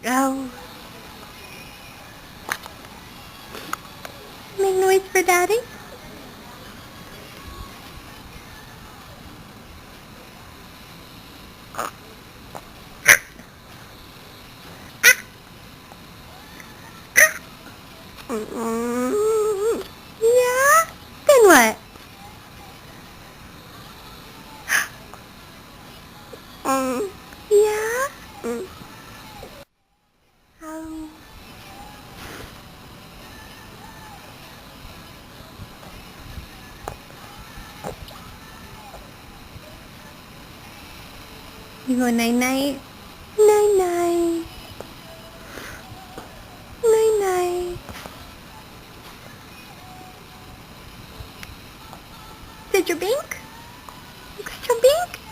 Oh. Make noise for Daddy. Yeah? Then what? Yeah? Oh. You go night-night? Night-night. Night-night. Did you blink? You got your blink?